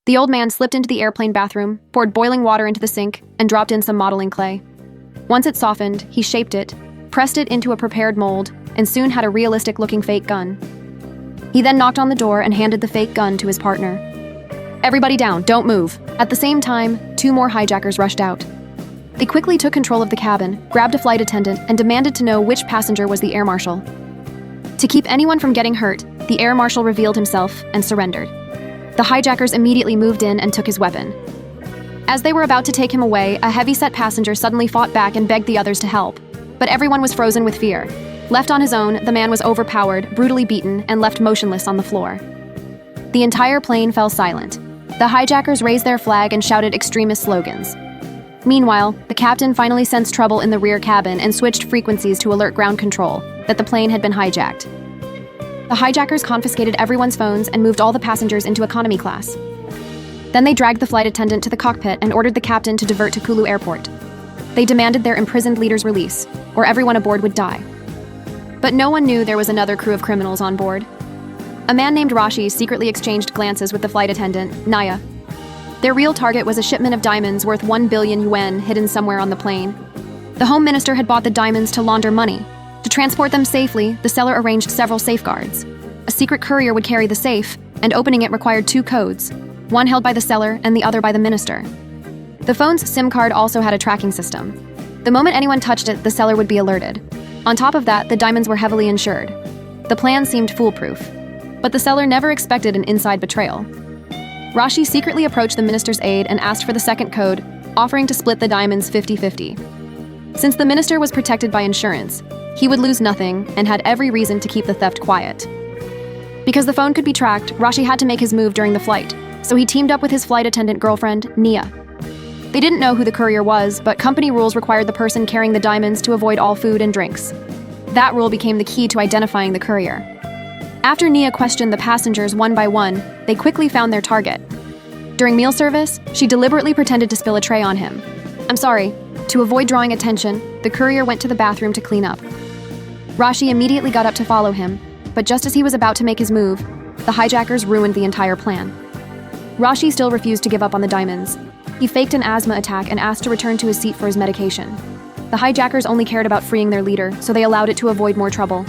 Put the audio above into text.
The old man slipped into the airplane bathroom, poured boiling water into the sink, and dropped in some modeling clay. Once it softened, he shaped it, pressed it into a prepared mold, and soon had a realistic-looking fake gun. He then knocked on the door and handed the fake gun to his partner. "Everybody down, don't move." At the same time, 2 more hijackers rushed out. They quickly took control of the cabin, grabbed a flight attendant, and demanded to know which passenger was the air marshal. To keep anyone from getting hurt, the air marshal revealed himself and surrendered. The hijackers immediately moved in and took his weapon. As they were about to take him away, a heavy-set passenger suddenly fought back and begged the others to help. But everyone was frozen with fear. Left on his own, the man was overpowered, brutally beaten, and left motionless on the floor. The entire plane fell silent. The hijackers raised their flag and shouted extremist slogans. Meanwhile, the captain finally sensed trouble in the rear cabin and switched frequencies to alert ground control that the plane had been hijacked. The hijackers confiscated everyone's phones and moved all the passengers into economy class. Then they dragged the flight attendant to the cockpit and ordered the captain to divert to Kulu Airport. They demanded their imprisoned leader's release, or everyone aboard would die. But no one knew there was another crew of criminals on board. A man named Rashi secretly exchanged glances with the flight attendant, Naya. Their real target was a shipment of diamonds worth 1 billion yuan hidden somewhere on the plane. The Home Minister had bought the diamonds to launder money. To transport them safely, the seller arranged several safeguards. A secret courier would carry the safe, and opening it required 2 codes, one held by the seller and the other by the minister. The phone's SIM card also had a tracking system. The moment anyone touched it, the seller would be alerted. On top of that, the diamonds were heavily insured. The plan seemed foolproof. But the seller never expected an inside betrayal. Rashi secretly approached the minister's aide and asked for the second code, offering to split the diamonds 50-50. Since the minister was protected by insurance, he would lose nothing and had every reason to keep the theft quiet. Because the phone could be tracked, Rashi had to make his move during the flight, so he teamed up with his flight attendant girlfriend, Nia. They didn't know who the courier was, but company rules required the person carrying the diamonds to avoid all food and drinks. That rule became the key to identifying the courier. After Nia questioned the passengers one by one, they quickly found their target. During meal service, she deliberately pretended to spill a tray on him. "I'm sorry." To avoid drawing attention, the courier went to the bathroom to clean up. Rashi immediately got up to follow him, but just as he was about to make his move, the hijackers ruined the entire plan. Rashi still refused to give up on the diamonds. He faked an asthma attack and asked to return to his seat for his medication. The hijackers only cared about freeing their leader, so they allowed it to avoid more trouble.